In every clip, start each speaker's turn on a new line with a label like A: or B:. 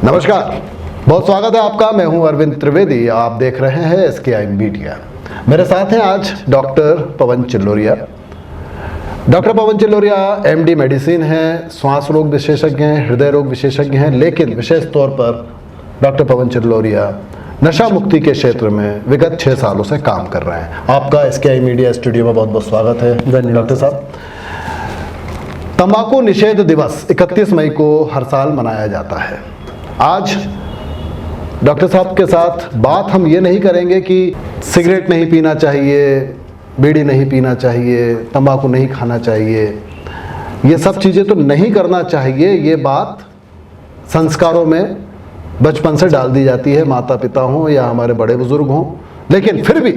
A: नमस्कार, बहुत स्वागत है आपका। मैं हूं अरविंद त्रिवेदी, आप देख रहे हैं SKI मीडिया। मेरे साथ हैं आज डॉक्टर पवन चिल्लोरिया। डॉक्टर पवन चिल्लोरिया MD मेडिसिन हैं, श्वास रोग विशेषज्ञ हैं, हृदय रोग विशेषज्ञ हैं, लेकिन विशेष तौर पर डॉक्टर पवन चिल्लोरिया नशा मुक्ति के क्षेत्र में विगत 6 सालों से काम कर रहे हैं। आपका SKI मीडिया स्टूडियो में बहुत बहुत स्वागत है डॉक्टर साहब। तंबाकू निषेध दिवस 31 मई को हर साल मनाया जाता है। आज डॉक्टर साहब के साथ बात हम ये नहीं करेंगे कि सिगरेट नहीं पीना चाहिए, बीड़ी नहीं पीना चाहिए, तंबाकू नहीं खाना चाहिए, ये सब चीज़ें तो नहीं करना चाहिए। ये बात संस्कारों में बचपन से डाल दी जाती है, माता पिता हों या हमारे बड़े बुजुर्ग हों। लेकिन फिर भी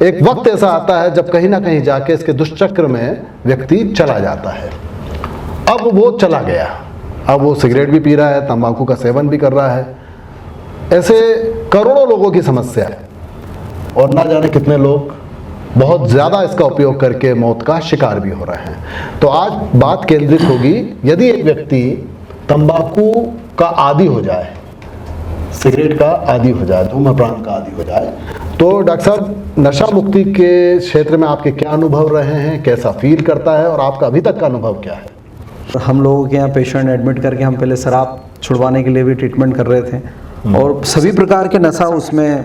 A: एक वक्त ऐसा आता है जब कहीं ना कहीं जाके इसके दुष्चक्र में व्यक्ति चला जाता है। अब वो चला गया, अब वो सिगरेट भी पी रहा है, तंबाकू का सेवन भी कर रहा है। ऐसे करोड़ों लोगों की समस्या है और ना जाने कितने लोग बहुत ज़्यादा इसका उपयोग करके मौत का शिकार भी हो रहे हैं। तो आज बात केंद्रित होगी, यदि एक व्यक्ति तंबाकू का आदी हो जाए, सिगरेट का आदी हो जाए, धूम्रपान का आदी हो जाए, तो डॉक्टर साहब नशा मुक्ति के क्षेत्र में आपके क्या अनुभव रहे हैं, कैसा फील करता है और आपका अभी तक का अनुभव क्या है?
B: हम लोगों के यहाँ पेशेंट एडमिट करके हम पहले शराब छुड़वाने के लिए भी ट्रीटमेंट कर रहे थे और सभी प्रकार के नशा, उसमें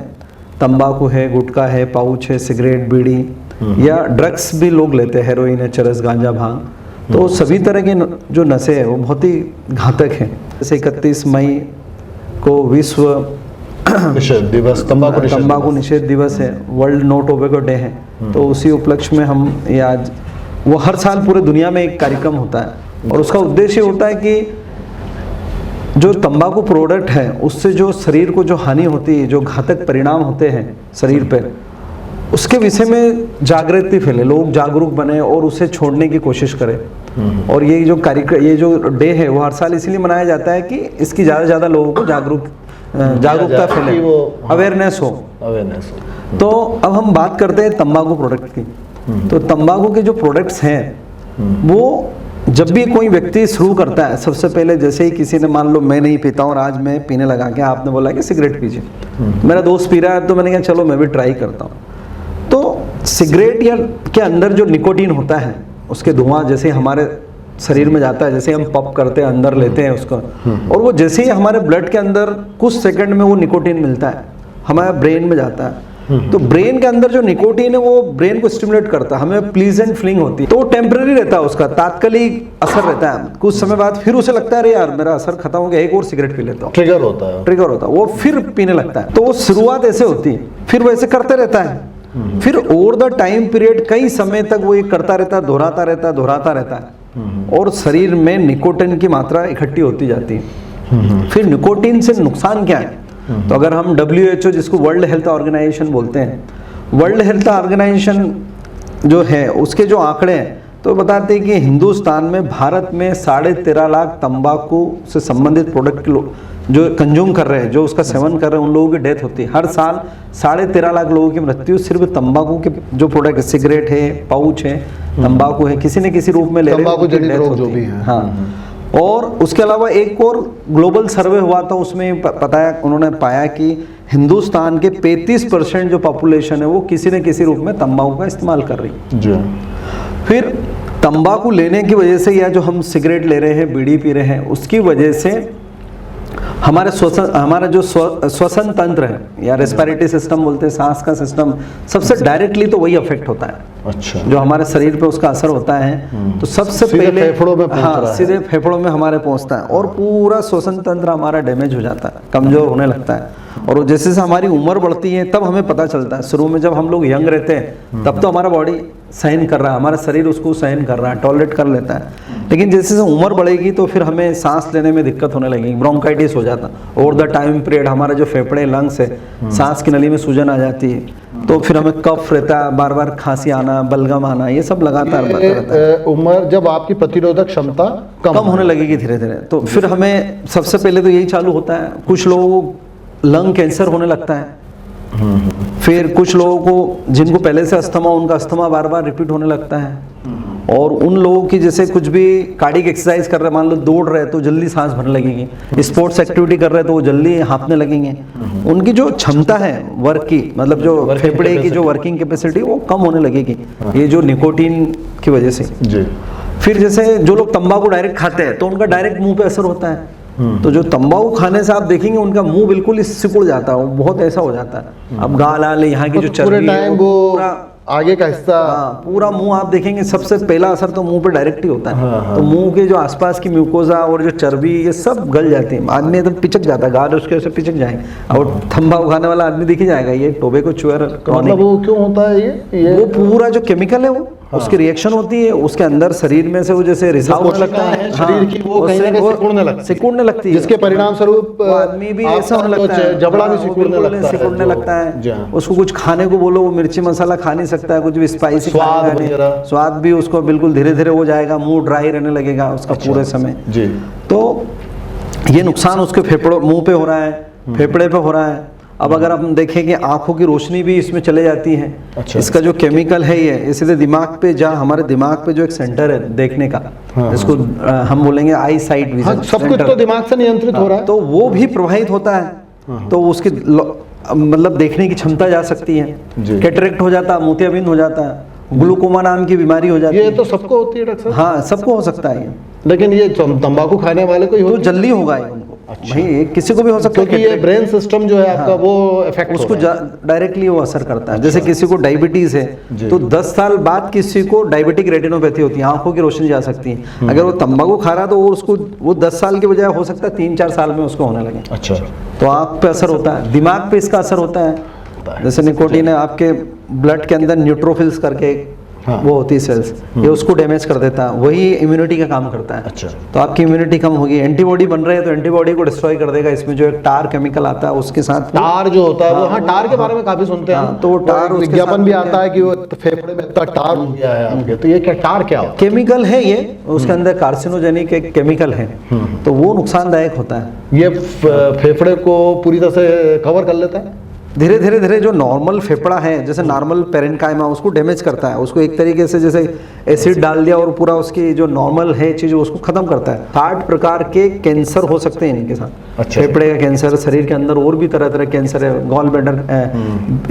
B: तंबाकू है, गुटखा है, पाउच है, सिगरेट, बीड़ी या ड्रग्स भी लोग लेते हैं, हेरोइन है, चरस, गांजा, भांग। तो सभी तरह के जो नशे हैं वो बहुत ही घातक हैं। जैसे 31 मई को विश्व
A: निषेध दिवस,
B: तंबाकू निषेध दिवस है, वर्ल्ड नो टोबैको डे है। तो उसी उपलक्ष्य में हम ये आज, वो हर साल पूरे दुनिया में एक कार्यक्रम होता है और उसका उद्देश्य होता है कि जो तंबाकू प्रोडक्ट है उससे जो शरीर को जो हानि होती है, जो घातक परिणाम होते हैं शरीर पे, उसके विषय में जागृति फैले, लोग जागरूक बने और उसे छोड़ने की कोशिश करें। और ये जो कार्यक्रम, ये जो डे है वो हर साल इसलिए मनाया जाता है कि इसकी ज़्यादा से ज़्यादा लोगों को जागरूकता फैले, अवेयरनेस हो। तो अब हम बात करते हैं तंबाकू प्रोडक्ट की। तो तंबाकू के जो प्रोडक्ट्स हैं वो जब भी कोई व्यक्ति शुरू करता है, सबसे पहले जैसे ही किसी ने, मान लो मैं नहीं पीता हूँ और आज मैं पीने लगा के आपने बोला कि सिगरेट पीजिए, मेरा दोस्त पी रहा है तो मैंने कहा चलो मैं भी ट्राई करता हूँ। तो सिगरेट या के अंदर जो निकोटीन होता है, उसके धुआं जैसे हमारे शरीर में जाता है, जैसे हम पप करते हैं, अंदर लेते हैं उसको, और वो जैसे ही हमारे ब्लड के अंदर कुछ सेकंड में वो निकोटीन मिलता है, हमारे ब्रेन में जाता है। तो ब्रेन के अंदर जो निकोटीन है वो ब्रेन को स्टिमुलेट करता है, हमें प्लीजेंट फीलिंग होती है। तो वो टेम्पररी रहता है, उसका तात्कालिक असर रहता है। कुछ समय बाद फिर उसे लगता है अरे यार मेरा असर खत्म हो गया, एक और सिगरेट पी लेता हूँ। ट्रिगर होता है, वो फिर पीने लगता है। तो वो शुरुआत ऐसे होती है, फिर वो ऐसे करते रहता है, फिर ओवर द टाइम पीरियड कई समय तक वो ये करता रहता है, दोहराता रहता है और शरीर में निकोटीन की मात्रा इकट्ठी होती जाती है। फिर निकोटीन से नुकसान क्या है? तो अगर हम WHO, जिसको वर्ल्ड हेल्थ ऑर्गेनाइजेशन बोलते हैं, वर्ल्ड हेल्थ ऑर्गेनाइजेशन जो है उसके जो आंकड़े हैं तो बताते हैं कि हिंदुस्तान में, भारत में 13.5 लाख तंबाकू से संबंधित प्रोडक्ट जो कंज्यूम कर रहे हैं, जो उसका सेवन कर रहे हैं, उन लोगों की डेथ होती है। हर साल 13.5 लाख लोगों की मृत्यु सिर्फ तंबाकू के जो प्रोडक्ट, सिगरेट है, पाउच है, तंबाकू है, किसी न किसी रूप में ले रहे हैं। हाँ, और उसके अलावा एक और ग्लोबल सर्वे हुआ था, उसमें उन्होंने पाया कि हिंदुस्तान के 35% जो पॉपुलेशन है वो किसी न किसी रूप में तंबाकू का इस्तेमाल कर रही है। फिर तंबाकू लेने की वजह से या जो हम सिगरेट ले रहे हैं, बीड़ी पी रहे हैं, उसकी वजह से हमारा जो श्वसन तंत्र है या रेस्पिरेटरी सिस्टम बोलते हैं, सांस का सिस्टम, सबसे डायरेक्टली तो वही अफेक्ट होता है। अच्छा, जो हमारे शरीर पे उसका असर होता है तो सबसे पहले फेफड़ों में, हाँ, सीधे फेफड़ों में हमारे पहुंचता है और पूरा श्वसन तंत्र हमारा डैमेज हो जाता है, कमजोर होने लगता है। और जैसे जैसे हमारी उम्र बढ़ती है तब हमें पता चलता है। शुरू में जब हम लोग यंग रहते हैं तब तो हमारा बॉडी सहन कर रहा है, हमारा शरीर उसको सहन कर रहा है, टॉलरेट कर लेता है। लेकिन जैसे जैसे उम्र बढ़ेगी तो फिर हमें सांस लेने में दिक्कत होने लगेगी, ब्रोंकाइटिस हो जाता है। ओवर द टाइम पीरियड हमारा जो फेफड़े, लंग्स है, सांस की नली में सूजन आ जाती है, तो फिर हमें कफ रहता है, बार बार खांसी आना, बलगम आना, ये सब लगातार रहता है।
A: उम्र जब आपकी प्रतिरोधक क्षमता
B: कम होने लगेगी धीरे धीरे, तो फिर हमें सबसे पहले तो यही चालू होता है। कुछ लोगों को लंग कैंसर होने लगता है, फिर कुछ लोगों को जिनको पहले से अस्थमा, उनका अस्थमा बार बार रिपीट होने लगता है। और उन लोगों की जैसे कुछ भी कार्डियक एक्सरसाइज कर रहे हैं, मान लो दौड़ रहे हैं तो जल्दी सांस भरने लगेगी, स्पोर्ट्स एक्टिविटी कर रहे हैं तो वो जल्दी हाँफने लगेंगे। उनकी जो क्षमता है वर्क की, मतलब जो फेफड़े की जो वर्किंग कैपेसिटी वो कम होने लगेगी, ये जो निकोटीन की वजह से
A: जी।
B: फिर जैसे जो लोग तंबाकू डायरेक्ट खाते हैं तो उनका डायरेक्ट मुंह पे असर होता है। तो जो तंबाकू खाने से आप देखेंगे उनका मुंह बिल्कुल सिकुड़ जाता है, वो बहुत ऐसा हो जाता है। अब गाल आल यहाँ की जो
A: पूरे
B: चर्बी है
A: टाइम
B: वो
A: वो
B: पूरा
A: आगे का हिस्सा,
B: हाँ, पूरा मुंह आप देखेंगे सबसे पहला असर तो मुंह पे डायरेक्ट ही होता है। तो मुंह के जो आसपास की म्यूकोजा और जो चर्बी ये सब गल जाती है, आदमी एकदम पिचक जाता है, गाल उसके वैसे पिचक जाएंगे। और तंबाकू खाने वाला आदमी दिख ही जाएगा ये टोबैको च्यूअर।
A: मतलब वो क्यों होता है ये
B: वो पूरा जो केमिकल है वो उसकी रिएक्शन होती है, उसके अंदर शरीर में से वो जैसे रिसाव होने लगता है
A: शरीर की, वो कहीं ना कहीं सिकुड़ने लगती है,
B: जिसके
A: परिणाम स्वरूप
B: आदमी भी ऐसा होने लगता है,
A: जबड़ा भी सिकुड़ने लगता
B: है। उसको कुछ खाने को बोलो वो मिर्ची मसाला खा नहीं सकता है, कुछ भी स्पाइसी स्वाद भी उसको बिल्कुल धीरे धीरे हो जाएगा, मुंह ड्राई रहने लगेगा उसका पूरे समय जी। तो ये नुकसान उसके फेफड़ों मुंह पे हो रहा है, फेफड़े पे हो रहा है। अब अगर हम देखें कि आंखों की रोशनी भी इसमें चले जाती है। इसका जो केमिकल है ये सीधे दिमाग पे, जहाँ हमारे दिमाग पे जो एक सेंटर है देखने का, जिसको हम बोलेंगे आई साइट विजन,
A: सब कुछ तो दिमाग से नियंत्रित हो रहा है,
B: तो वो भी प्रभावित होता है। तो उसकी मतलब देखने की क्षमता जा सकती है, कैटरेक्ट हो जाता है, मोतियाबिंद हो जाता है, ग्लूकोमा नाम की बीमारी हो जाती है।
A: ये तो सबको होती है डॉक्टर साहब?
B: हाँ, सबको हो सकता है,
A: लेकिन ये तंबाकू खाने वाले को ही
B: तो जल्दी होगा ये उनको। अच्छा। भाई किसी को भी हो सकता है,
A: क्योंकि ये ब्रेन सिस्टम जो है आपका वो इफेक्ट
B: उसको डायरेक्टली वो असर करता है। जैसे किसी को डायबिटीज है तो 10 साल बाद किसी को डायबिटिक रेटिनोपैथी होती है, आंखों की रोशनी जा सकती है। अगर वो तंबाकू खा रहा तो उसको वो 10 साल के बजाय हो सकता है 3-4 साल में उसको होने लगे। अच्छा। तो आंख पे असर होता है, दिमाग पे इसका असर होता है। जैसे निकोटीन है आपके ब्लड के अंदर न्यूट्रोफिल्स करके वो होती है सेल्स, ये उसको डैमेज कर देता है, वही इम्यूनिटी का काम करता है। अच्छा। तो आपकी इम्यूनिटी कम होगी, एंटीबॉडी बन रहे हैं तो एंटीबॉडी को डिस्ट्रॉय कर देगा। इसमें जो एक टार केमिकल आता है उसके साथ,
A: टार जो होता है वो, हाँ टार के बारे में काफी सुनते हैं, तो वो टार विज्ञापन भी आता है कि वो फेफड़े में इतना टार हो गया है आपके। तो ये क्या टार क्या होता है?
B: केमिकल है ये, उसके अंदर कार्सिनोजेनिक एक केमिकल है, तो वो नुकसानदायक होता है।
A: ये फेफड़े को पूरी तरह से कवर कर लेता है?
B: धीरे धीरे धीरे जो नॉर्मल फेफड़ा है, जैसे नॉर्मल पेरेन्काइमा, उसको डैमेज करता है, उसको एक तरीके से जैसे एसिड डाल दिया और पूरा उसकी जो नॉर्मल है चीज उसको खत्म करता है। 8 प्रकार के कैंसर हो सकते हैं इनके साथ। अच्छा। फेफड़े का कैंसर, शरीर के अंदर और भी तरह तरह कैंसर है, gall bladder,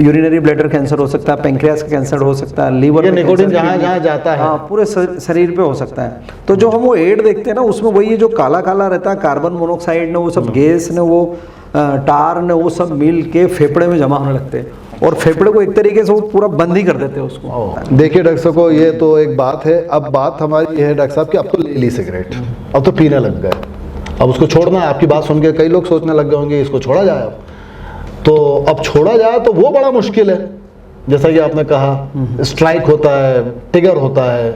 B: urinary bladder cancer हो सकता है, पैंक्रियास का कैंसर हो सकता है, लीवर,
A: निकोटीन जहाँ जहाँ जाता है,
B: हाँ पूरे शरीर पे हो सकता है। तो जो हम वो एड देखते हैं ना, उसमें वही जो काला काला रहता है, कार्बन मोनोऑक्साइड ने वो सब गैस ने वो टार ने वो सब मिल के फेफड़े में जमा होने लगते हैं और फेफड़े को एक तरीके से वो पूरा बंद ही कर देते हैं उसको।
A: देखिए डॉक्टर साहब को ये तो एक बात है। अब बात हमारी ये है डॉक्टर साहब कि अब तो ले ली सिगरेट, अब तो पीने लग गए, अब उसको छोड़ना है। आपकी बात सुन के कई लोग सोचने लग गए होंगे इसको छोड़ा जाए अब, तो अब छोड़ा जाए तो वो बड़ा मुश्किल है। जैसा कि आपने कहा स्ट्राइक होता है, ट्रिगर होता है,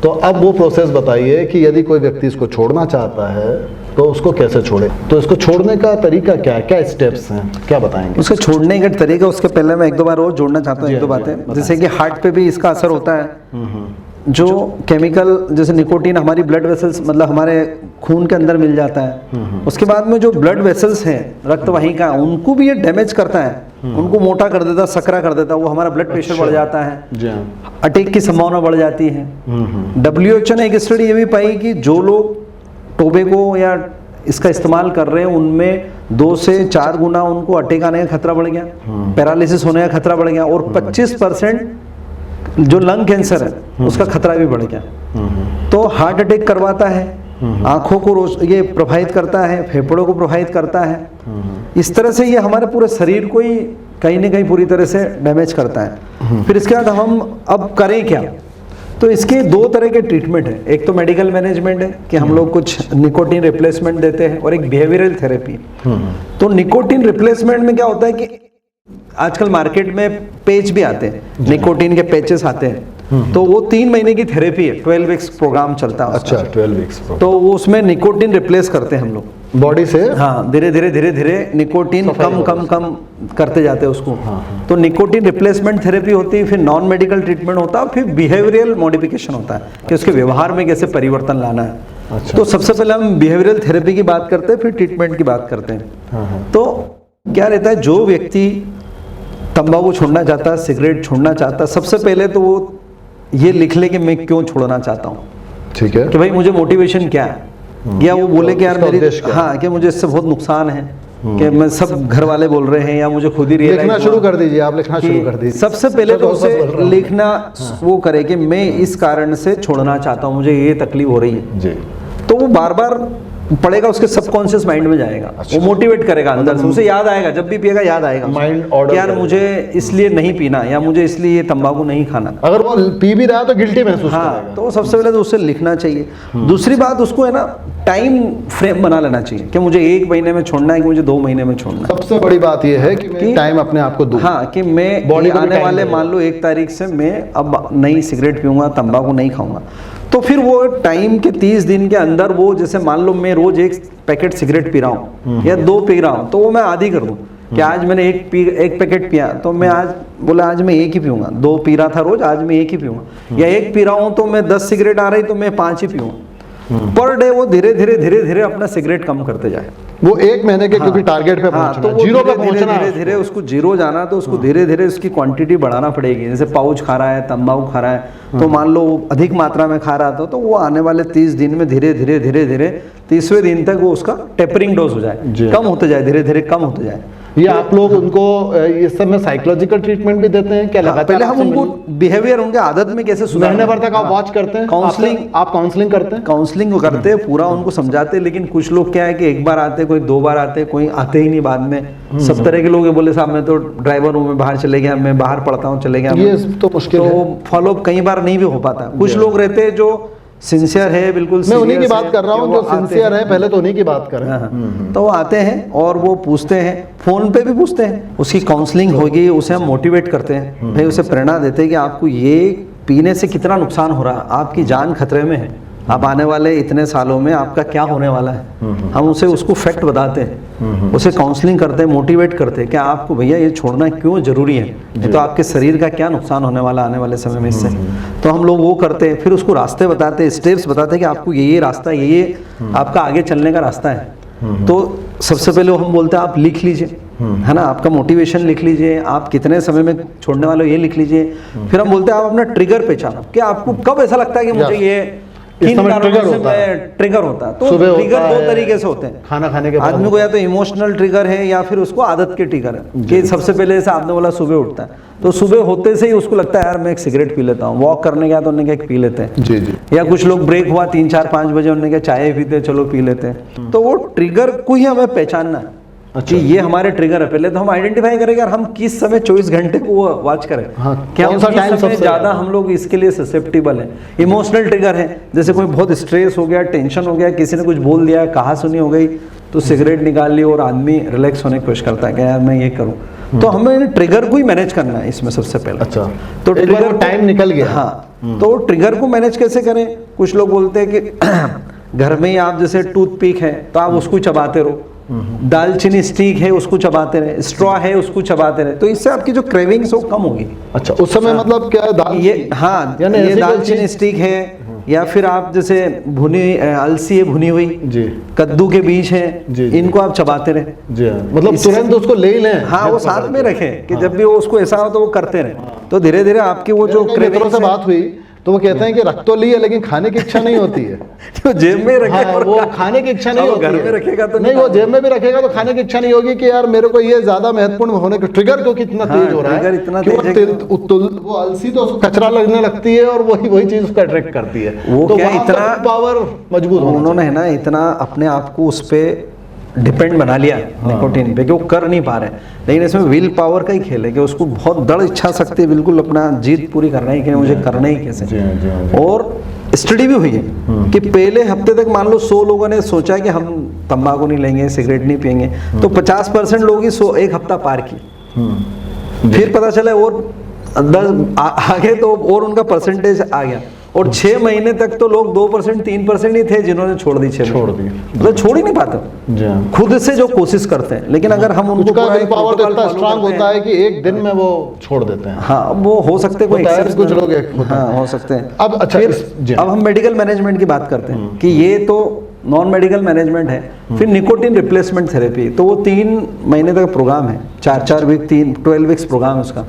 A: तो अब वो प्रोसेस बताइए कि यदि कोई व्यक्ति इसको छोड़ना चाहता है तो उसको कैसे छोड़े? तो इसको छोड़ने का तरीका क्या है, क्या स्टेप्स हैं, क्या बताएंगे?
B: उसको छोड़ने का तरीका, उसके पहले मैं 1-2 बार और जोड़ना चाहता हूँ, 1-2 बातें। जैसे कि हार्ट पे भी इसका असर होता है। जो केमिकल जैसे निकोटीन हमारी ब्लड वेसल्स, मतलब हमारे खून के अंदर मिल जाता है, उसके बाद में जो ब्लड वेसल्स हैं रक्त वाहिका, उनको भी ये डैमेज करता है, उनको मोटा कर देता है, सकरा कर देता है, वो हमारा ब्लड प्रेशर बढ़ जाता है, अटैक की संभावना बढ़ जाती है। WHO ने एक स्टडी ये भी पाई कि जो लोग टोबैको या इसका इस्तेमाल कर रहे हैं उनमें 2 से 4 गुना उनको अटैक आने का खतरा बढ़ गया, पैरालिसिस होने का खतरा बढ़ गया, और 25% जो लंग कैंसर है उसका खतरा भी बढ़ गया। तो हार्ट अटैक करवाता है, आंखों को ये प्रभावित करता है, फेफड़ों को प्रभावित करता है। इस तरह से ये हमारे पूरे शरीर को ही कहीं ना कहीं पूरी तरह से डैमेज करता है। फिर इसके बाद हम अब करें क्या? तो इसके 2 तरह के ट्रीटमेंट है। एक तो मेडिकल मैनेजमेंट है कि हम लोग कुछ निकोटीन रिप्लेसमेंट देते हैं, और एक बिहेवियरल थेरेपी। तो निकोटीन रिप्लेसमेंट में क्या होता है कि आजकल मार्केट में पेच भी आते हैं, निकोटीन के पेचेस आते हैं, तो वो 3 महीने की थेरेपी है, 12 वीक्स प्रोग्राम चलता है।
A: अच्छा, 12 वीक्स।
B: तो वो उसमें निकोटीन रिप्लेस करते हैं हम लोग
A: बॉडी से,
B: हाँ धीरे धीरे निकोटीन कम करते जाते हैं उसको। तो निकोटीन रिप्लेसमेंट थेरेपी होती है, फिर नॉन मेडिकल ट्रीटमेंट होता है, फिर बिहेवियरल मॉडिफिकेशन होता है कि उसके व्यवहार में कैसे परिवर्तन लाना है। अच्छा। तो सबसे पहले हम बिहेवियरल थेरेपी की बात करते हैं, फिर ट्रीटमेंट की बात करते हैं। तो क्या रहता है, जो व्यक्ति तंबाकू छोड़ना चाहता है, सिगरेट छोड़ना चाहता है, सबसे पहले तो वो ये लिख ले कि मैं क्यों छोड़ना चाहता हूँ,
A: ठीक है।
B: कि भाई मुझे मोटिवेशन क्या है, या वो बोले कि यार
A: उसका
B: मेरी
A: उद्देश्य क्या है?
B: हाँ कि मुझे इससे बहुत नुकसान है, कि मैं सब घर वाले बोल रहे हैं या मुझे खुद ही
A: लिखना
B: रियलाइज
A: शुरू कर दीजिए, आप लिखना शुरू कर दीजिए।
B: सबसे पहले तो
A: बस बोल रहा
B: उसे
A: हूँ।
B: लिखना वो करे कि मैं इस कारण से छोड़ना चाहता हूँ, मुझे ये तकलीफ हो रही है।
A: जी,
B: तो वो बार बार पढ़ेगा, उसके सबकॉन्शियस माइंड में जाएगा, वो मोटिवेट करेगा अंदर से, उसे याद आएगा, जब भी पिएगा याद आएगा उसे,
A: Mind order
B: कि यार
A: करेगा।
B: मुझे इसलिए नहीं पीना या मुझे इसलिए ये तंबाकू नहीं खाना।
A: अगर वो पी भी रहा है तो गिल्टी महसूस
B: हाँ,
A: करेगा।
B: तो सबसे पहले तो उसे लिखना चाहिए। दूसरी बात, उसको है ना टाइम फ्रेम बना लेना चाहिए कि मुझे 1 महीने में छोड़ना है कि मुझे 2 महीने में छोड़ना है।
A: सबसे बड़ी बात यह है कि मैं टाइम अपने आप को दूं।
B: हाँ, कि मैं
A: Body को भी
B: आने
A: time
B: वाले
A: देना।
B: मान लो 1 तारीख से मैं अब नहीं सिगरेट पीऊंगा, तंबाकू नहीं खाऊंगा, तो फिर वो टाइम के 30 दिन के अंदर वो, जैसे मान लो मैं रोज 1 पैकेट सिगरेट पी रहा हूँ या 2 पी रहा हूँ, तो वो मैं आधी कर दूँ कि आज मैंने 1 पैकेट पिया, तो मैं आज बोला आज मैं 1 ही पीऊंगा। 2 पी रहा था रोज, आज मैं 1 ही पीऊंगा। या 1 पी रहा हूँ तो मैं 10 सिगरेट आ रही तो मैं 5 ही पीऊंगा। पर डे वो धीरे धीरे अपना सिगरेट कम करते जाए।
A: वो 1 महीने के क्योंकि टारगेट पे
B: हाँ,
A: पहुंचना
B: तो
A: है,
B: वो
A: जीरो पे पहुंचना
B: धीरे
A: है।
B: धीरे उसको जीरो जाना, तो उसको धीरे धीरे उसकी क्वांटिटी बढ़ाना पड़ेगी। जैसे पाउच खा रहा है, तंबाकू खा रहा है, तो मान लो वो अधिक मात्रा में खा रहा था, तो वो आने वाले 30 दिन में धीरे धीरे 30वें दिन तक वो उसका टेपरिंग डोज हो जाए, कम होते जाए, धीरे धीरे कम होते जाए।
A: ये आप लोग उनको इस समय साइकोलॉजिकल ट्रीटमेंट भी देते हैं क्या? लगातार
B: पहले हम
A: आपसे
B: उनको बिहेवियर, उनके आदत में कैसे सुधारना
A: महीने
B: है।
A: भर तक आप वॉच करते हैं?
B: काउंसलिंग,
A: आप काउंसलिंग करते हैं?
B: काउंसलिंग करते हैं, पूरा उनको समझाते हैं। लेकिन कुछ लोग क्या है कि 1 बार आते, कोई 2 बार आते, कोई आते ही नहीं बाद में। सब तरह के लोग हैं, बोले साहब मैं तो ड्राइवर हूँ, मैं बाहर चले गया, मैं बाहर पढ़ता हूँ, चले गया।
A: ये तो मुश्किल है।
B: तो फॉलोअप कई बार नहीं भी हो पाता। कुछ लोग रहते हैं जो सिंसियर है, बिल्कुल
A: मैं उन्हीं की
B: serious
A: बात कर रहा
B: कि
A: हूँ
B: वो
A: जो
B: आते
A: सिंसियर है, पहले तो उन्हीं की बात करें।
B: हाँ, तो वो आते हैं और वो पूछते हैं, फोन पे भी पूछते हैं, उसकी काउंसलिंग होगी, उसे हम मोटिवेट करते हैं, भाई उसे प्रेरणा देते हैं कि आपको ये पीने से कितना नुकसान हो रहा है, आपकी जान खतरे में है, आप आने वाले इतने सालों में आपका क्या होने वाला है। हम उसे उसको फैक्ट बताते हैं, उसे काउंसलिंग करते हैं, मोटिवेट करते हैं कि आपको भैया ये छोड़ना क्यों जरूरी है, ये तो आपके शरीर का क्या नुकसान होने वाला आने वाले समय में इससे। तो हम लोग वो करते हैं, फिर उसको रास्ते बताते हैं, स्टेप्स बताते हैं कि आपको ये रास्ता, ये आपका आगे चलने का रास्ता है। तो सबसे पहले हम बोलते हैं आप लिख लीजिए, है ना, आपका मोटिवेशन लिख लीजिए, आप कितने समय में छोड़ने वाले हो ये लिख लीजिए। फिर हम बोलते हैं आप अपना ट्रिगर पहचानो कि आपको कब ऐसा लगता है कि मुझे ये
A: इस समय ट्रिगर
B: होता है। तो
A: सुबह
B: ट्रिगर
A: होता
B: 2
A: है,
B: तरीके से होते हैं।
A: खाना खाने के बाद
B: आदमी को या तो इमोशनल ट्रिगर है या फिर उसको आदत के ट्रिगर है। कि सबसे पहले जैसे आपने बोला सुबह उठता है, तो सुबह होते से ही उसको लगता है यार मैं एक सिगरेट पी लेता हूँ, वॉक करने गया तो उन्होंने क्या पी लेते हैं।
A: जी जी।
B: या कुछ लोग ब्रेक हुआ 3, 4, 5 बजे, उन्होंने क्या चाय पीते, चलो पी लेते हैं। तो वो ट्रिगर को ही हमें पहचानना है कि ये हमारे ट्रिगर है। पहले तो हम आइडेंटिफाई करें यार हम किस समय 24 घंटे को वॉच करें,
A: हाँ,
B: क्या
A: कौन सा
B: किस
A: टाइम
B: समय
A: सबसे
B: ज्यादा हम लोग इसके लिए ससेप्टिबल है। इमोशनल ट्रिगर है, जैसे कोई बहुत स्ट्रेस हो गया, टेंशन हो गया, किसी ने कुछ बोल दिया, कहा सुनी हो गई, तो सिगरेट निकाल ली और आदमी रिलैक्स होने की कोशिश करता है कि यार मैं ये करूं। तो हमें ट्रिगर को ही मैनेज करना है इसमें सबसे पहले।
A: अच्छा,
B: तो
A: एक बार वो टाइम निकल गया।
B: हाँ, तो ट्रिगर को मैनेज कैसे करें। कुछ लोग बोलते हैं कि घर में ही आप जैसे टूथपिक है तो आप उसको चबाते रहो, दालचीनी स्टिक है उसको चबाते रहे, स्ट्रॉ है उसको चबाते रहे, तो इससे आपकी जो क्रेविंग्स है वो कम होगी।
A: अच्छा, उस समय मतलब क्या है,
B: ये हाँ,
A: यानी
B: ये
A: ऐसी कोई
B: दालचीनी
A: चीज़-
B: स्टिक है, या फिर आप जैसे भुनी अलसी है भुनी हुई,
A: जी
B: कद्दू के बीज है,
A: जी, जी।
B: इनको आप चबाते रहे।
A: जी हाँ, मतलब
B: इससे-
A: तुरंत उसको ले ही लें।
B: हाँ, वो साथ में रखें कि जब भी वो उसको ऐसा हो तो वो करते रहे, तो धीरे धीरे आपकी वो जो
A: मेरे कई मित्रों से बात हुई तो वो कहते हैं कि रख तो ली है लेकिन खाने की इच्छा नहीं होती है।
B: जो जेब में रखे
A: हाँ,
B: और
A: वो खाने की इच्छा नहीं
B: वो
A: होती
B: घर
A: है।
B: में रखेगा तो
A: नहीं, वो जेब में भी रखेगा तो खाने की इच्छा नहीं होगी कि यार मेरे को ये ज्यादा महत्वपूर्ण होने का ट्रिगर क्यों कितना
B: हाँ,
A: तेज हो रहा
B: ट्रिगर
A: है
B: इतना
A: कि वो
B: तेज है
A: वो अलसी तो उसको कचरा लगने लगती है और वही चीज उसको अट्रैक्ट करती है।
B: वो
A: तो
B: क्या
A: वहाँ
B: इतना
A: पावर मजबूत होना
B: उन्होंने है ना इतना अपने आप को उस पे डिपेंड बना लिया निकोटीन पे कि वो कर नहीं पा रहे। लेकिन इसमें विल पावर का ही खेल है कि उसको बहुत दृढ़ इच्छा शक्ति बिल्कुल अपना जीत पूरी करना है कि मुझे करना ही कैसे।
A: जी हाँ, जी हाँ, जी।
B: और स्टडी भी हुई है कि पहले हफ्ते तक मान लो 100 लोगों ने सोचा कि हम तंबाकू नहीं लेंगे, सिगरेट नहीं पियेंगे, तो 50% लोग ही 1 हफ्ता पार किए। फिर पता चला और 10 आगे तो और उनका परसेंटेज आ गया, और 6 महीने तक तो लोग 2%, 3% ही थे जिन्होंने छोड़ दी।
A: छोड़ दी।
B: मतलब छोड़ ही नहीं पाते
A: जी हाँ।
B: खुद से जो कोशिश करते हैं। लेकिन अगर हम उनको
A: उसका
B: पूरा
A: विल
B: एक
A: पावर
B: protocol
A: इतना
B: follow
A: स्ट्रांग
B: करते
A: होता
B: हैं,
A: है कि एक दिन में वो छोड़ देते हैं।
B: हाँ वो हो सकते हैं कोई
A: होता है,
B: exceptional-
A: कुछ लोग एक होता है।
B: हाँ हो सकते हैं।
A: अब अच्छा,
B: फिर
A: जी।
B: अब हम मेडिकल मैनेजमेंट की बात करते हैं कि ये तो नॉन मेडिकल मैनेजमेंट है। फिर निकोटिन रिप्लेसमेंट थेरेपी, तो वो 3 महीने तक प्रोग्राम है, 4 वीक 12 वीक्स प्रोग्राम है उसका।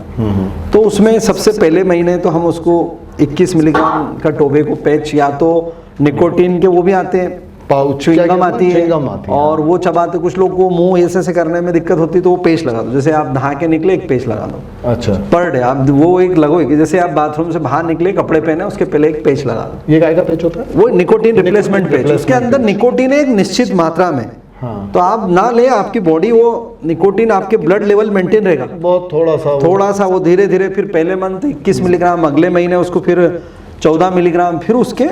B: तो उसमें सबसे पहले महीने तो हम उसको 21 मिलीग्राम का टोबैको पैच, या तो निकोटीन के वो भी आते हैं,
A: पाउच
B: च्युइंगम आती है,
A: च्युइंगम आती है।
B: और वो चबाते, कुछ लोग को मुंह ऐसे ऐसे करने में दिक्कत होती है तो वो पेस्ट लगा दो, जैसे आप नहा के निकले एक पेस्ट लगा दो
A: अच्छा,
B: पर डे, आप वो एक लगोगे कि जैसे आप बाथरूम से बाहर निकले कपड़े पहने उसके पहले एक पेस्ट लगा दो,
A: ये काय का पेच होता है?
B: वो निकोटीन रिप्लेसमेंट पेस्ट,
A: replacement
B: उसके अंदर निकोटीन है एक निश्चित मात्रा में,
A: हाँ।
B: तो आप ना ले, आपकी बॉडी वो निकोटीन, आपके ब्लड लेवल मेंटेन रहेगा,
A: बहुत थोड़ा सा
B: वो धीरे धीरे, फिर पहले मंथ 21 मिलीग्राम, अगले महीने उसको फिर 14 मिलीग्राम, फिर उसके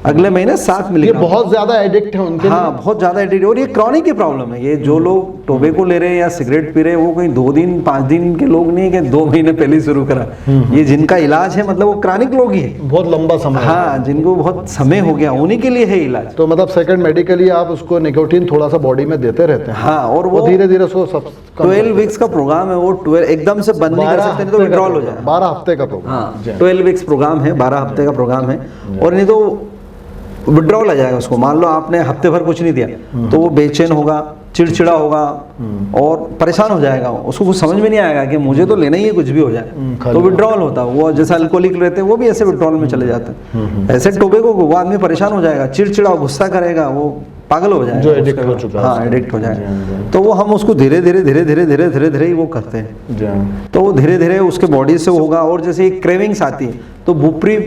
B: अगले महीने 7
A: ये
B: मिलीग्राम।
A: बहुत ज्यादा एडिक्ट है उनके
B: हाँ, बहुत ज्यादा एडिक्ट, और ये क्रॉनिक की प्रॉब्लम है। ये जो लोग टोबैको ले रहे हैं या सिगरेट पी रहे हैं, वो कोई 2 दिन 5 दिन के लोग नहीं है कि 2 महीने पहले शुरू करा, ये जिनका इलाज है मतलब वो क्रॉनिक लोग ही है,
A: बहुत लंबा समय।
B: हाँ, जिनको बहुत समय हो गया, उन्हीं के लिए है इलाज।
A: तो मतलब सेकंड मेडिकली आप उसको निकोटीन थोड़ा सा बॉडी में देते रहते हैं,
B: हाँ, और वो
A: धीरे धीरे उसको सब
B: 12 वीक्स का प्रोग्राम है, वो 12 एकदम से बंद नहीं कर सकते, नहीं तो विड्रॉल हो जाए।
A: 12 हफ्ते का प्रोग्राम।
B: हाँ, 12 वीक्स प्रोग्राम है, 12 हफ्ते का प्रोग्राम है, और नहीं तो विड्रॉल आ जाएगा उसको। मान लो आपने हफ्ते भर कुछ नहीं दिया तो वो बेचैन होगा, चिड़चिड़ा होगा और परेशान हो जाएगा, उसको कुछ समझ में नहीं आएगा कि मुझे तो लेना ही है, कुछ भी हो जाए, तो विड्रॉल होता है। वो जैसे अल्कोहलिक रहते हैं वो भी ऐसे विड्रॉल में चले जाते हैं, ऐसे टोबैको को वो आदमी परेशान हो जाएगा, चिड़चिड़ा, गुस्सा करेगा, वो पागल हो जाएगा,
A: जो एडिक्ट हो चुका है।
B: हाँ, एडिक्ट हो जाएगा। तो वो हम उसको धीरे धीरे धीरे धीरे धीरे धीरे धीरे ही वो करते हैं, तो वो धीरे धीरे उसके बॉडी से होगा। और जैसे एक क्रेविंग्स आती है तो बुप्री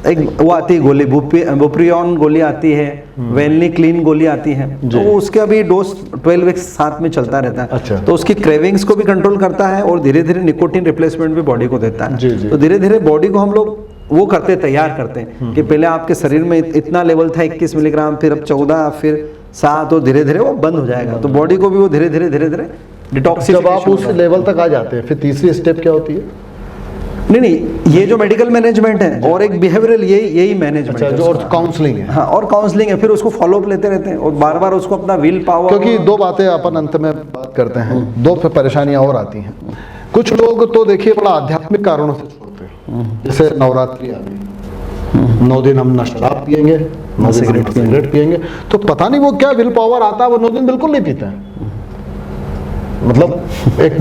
B: एक वो आती है गोली, बुप्रियन गोली आती है, वेलनी क्लीन गोली आती है, तो वो उसका भी डोज 12 वीक्स साथ में चलता रहता है।
A: अच्छा।
B: तो उसकी क्रेविंग्स को भी कंट्रोल करता है और धीरे धीरे निकोटीन रिप्लेसमेंट भी बॉडी को देता है।
A: जी, जी।
B: तो धीरे धीरे बॉडी को हम लोग वो करते, तैयार करते हैं कि पहले आपके शरीर में इतना लेवल था 21 मिलीग्राम, फिर अब 14, फिर 7, और धीरे धीरे वो बंद हो जाएगा। तो बॉडी को भी वो धीरे धीरे धीरे धीरे डिटॉक्सिफिकेशन।
A: जब आप उस लेवल तक आ जाते हैं फिर तीसरी स्टेप क्या होती है?
B: नहीं, ये जो मेडिकल मैनेजमेंट है और एक बिहेवियरल, यही मैनेजमेंट
A: अच्छा,
B: है,
A: जो और काउंसलिंग है।
B: हाँ, और काउंसलिंग है, फिर उसको फॉलो अप लेते रहते हैं और बार बार उसको अपना विल पावर।
A: क्योंकि 2 बातें अपन अंत में बात करते हैं, 2 परेशानियां और आती हैं। कुछ लोग तो देखिए बड़ा आध्यात्मिक कारणों से छोड़ते हैं, जैसे नवरात्रि आ गई, 9 दिन हम न शराब पिएंगे, 9 दिन सिगरेट पिएंगे, तो पता नहीं वो क्या विल पावर आता है, वो 9 दिन बिल्कुल नहीं पीते हैं। मतलब एक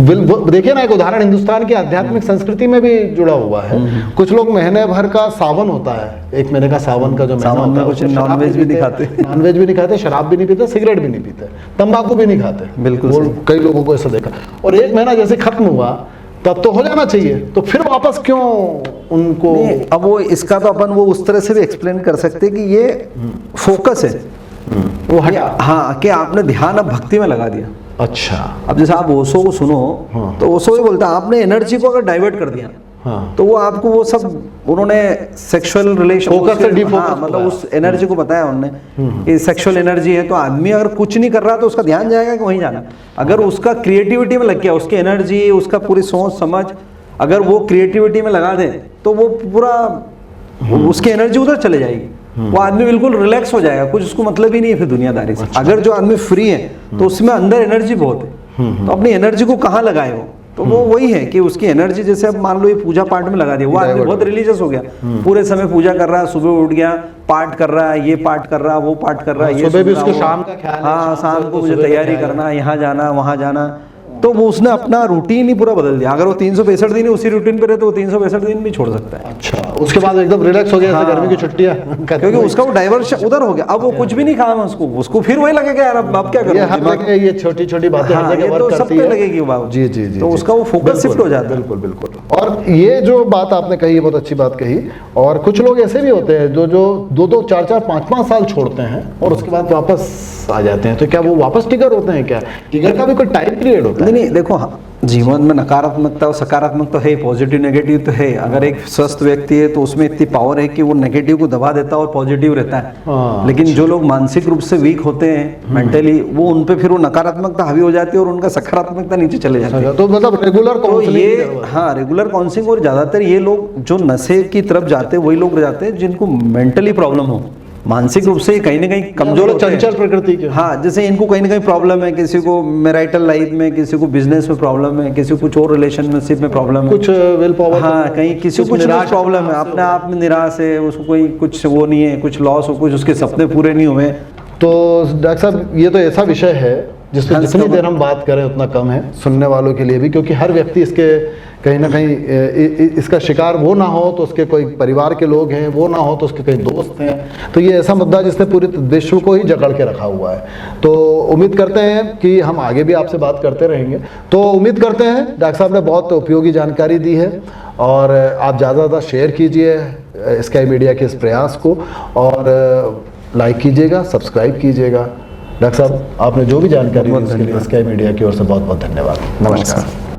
A: देखिए ना, एक उदाहरण हिंदुस्तान की आध्यात्मिक संस्कृति में भी जुड़ा हुआ है। कुछ लोग महीने भर का सावन होता है, 1 महीने का सावन का जो महीना होता है,
B: कुछ नॉनवेज भी नहीं खाते,
A: नॉनवेज भी नहीं खाते, शराब भी नहीं पीते, सिगरेट भी नहीं पीते, तंबाकू भी नहीं खाते।
B: बिल्कुल
A: कई लोगों को ऐसा देखा। और 1 महीना जैसे खत्म हुआ तब तो हो जाना चाहिए, तो फिर वापस क्यों उनको?
B: अब वो इसका तो अपन वो उस तरह से भी एक्सप्लेन कर सकते कि ये फोकस है,
A: वो हटा।
B: हाँ, कि आपने ध्यान अब भक्ति में लगा दिया।
A: अच्छा।
B: अब जैसे आप ओशो को सुनो,
A: हाँ।
B: तो ओशो ही बोलता है आपने एनर्जी को अगर डाइवर्ट कर दिया,
A: हाँ।
B: तो वो आपको वो सब उन्होंने सेक्सुअल रिलेशन,
A: फोकस से डिफोकस,
B: हाँ, मतलब उस एनर्जी को बताया उन्होंने कि सेक्सुअल एनर्जी है, तो आदमी अगर कुछ नहीं कर रहा तो उसका ध्यान जाएगा कि वहीं जाना। अगर उसका क्रिएटिविटी में लग गया, उसकी एनर्जी, उसका पूरी सोच समझ अगर वो क्रिएटिविटी में लगा दे, तो वो पूरा उसकी एनर्जी उधर चले जाएगी, वो आदमी बिल्कुल रिलैक्स हो जाएगा, कुछ उसको मतलब ही नहीं है फिर दुनियादारी से। अगर जो आदमी फ्री है तो उसमें अंदर एनर्जी बहुत है, तो अपनी एनर्जी को कहाँ लगाए वो, तो वो वही है कि उसकी एनर्जी, जैसे अब मान लो ये पूजा पाठ में लगा दिया, वो आदमी बहुत रिलीजियस हो गया, पूरे समय पूजा कर रहा है, सुबह उठ गया पाठ कर रहा है, ये पाठ कर रहा है, वो पाठ कर रहा है, ये
A: सुबह भी उसको शाम का ख्याल है,
B: हाँ, शाम को मुझे तैयारी करना, यहाँ जाना वहाँ जाना, तो वो उसने अपना रूटीन ही पूरा बदल दिया। अगर वो 365 दिन उसी रूटीन पे रहे तो वो 365 दिन भी छोड़ सकता है।
A: अच्छा, उसके बाद एकदम रिलैक्स हो गया, जैसे गर्मी की छुट्टियां,
B: क्योंकि उसका वो डाइवर्शन उधर हो गया, अब वो कुछ भी नहीं खाया उसको फिर वही लगेगा यार अब क्या करूं,
A: ये हर जगह ये छोटी-छोटी बातें हर जगह वर्क करती है,
B: सब पे लगेगी बात।
A: जी जी जी,
B: तो उसका वो फोकस शिफ्ट हो जाता है।
A: बिल्कुल बिल्कुल। और ये जो बात आपने कही, बहुत अच्छी बात कही। और कुछ लोग ऐसे भी होते हैं जो 2-2, 4-4, 5-5 साल छोड़ते हैं और उसके बाद वापस आ जाते हैं, तो क्या वो वापस ट्रिगर होते हैं? क्या ट्रिगर का भी कोई टाइम पीरियड होता है?
B: नहीं, देखो, हाँ, जीवन में नकारात्मकता और सकारात्मक तो है, पॉजिटिव नेगेटिव तो है। अगर एक स्वस्थ व्यक्ति है तो उसमें इतनी पावर है कि वो नेगेटिव को दबा देता है और पॉजिटिव रहता है। लेकिन जो लोग मानसिक रूप से वीक होते हैं मेंटली, वो उन पे फिर वो नकारात्मकता हावी हो जाती है और उनका सकारात्मकता नीचे चले जाती है।
A: तो मतलब रेगुलर
B: ये, हाँ, रेगुलर काउंसलिंग। और ज्यादातर ये लोग जो नशे की तरफ जाते हैं वही लोग जाते हैं जिनको मेंटली प्रॉब्लम हो, मानसिक रूप से कहीं ना कहीं कमजोर,
A: चंचल प्रकृति के।
B: हाँ, जैसे इनको कहीं ना कहीं प्रॉब्लम है, किसी को मैरिटल लाइफ में, किसी को बिजनेस में प्रॉब्लम है, किसी को कुछ और रिलेशनशिप में प्रॉब्लम है,
A: कुछ विल पावर,
B: हाँ, कहीं किसी को कुछ प्रॉब्लम है, अपने आप में निराश है, उसको कोई कुछ वो नहीं है, कुछ लॉस हो, कुछ उसके सपने पूरे नहीं हुए।
A: तो डॉक्टर साहब, ये तो ऐसा विषय है जिस पर जितनी देर हम बात करें उतना कम है, सुनने वालों के लिए भी, क्योंकि हर व्यक्ति इसके कहीं ना कहीं इसका शिकार वो ना हो तो उसके कोई परिवार के लोग हैं, वो ना हो तो उसके कई दोस्त हैं। तो ये ऐसा मुद्दा जिसने पूरे विश्व को ही जकड़ के रखा हुआ है। तो उम्मीद करते हैं कि हम आगे भी आपसे बात करते रहेंगे। तो उम्मीद करते हैं डॉक्टर साहब ने बहुत उपयोगी जानकारी दी है, और आप ज़्यादा से ज़्यादा शेयर कीजिए स्काई मीडिया के इस प्रयास को, और लाइक कीजिएगा, सब्सक्राइब कीजिएगा। डॉक्टर साहब आपने जो भी जानकारी दी उसके लिए स्काई मीडिया की ओर से बहुत बहुत धन्यवाद। नमस्कार।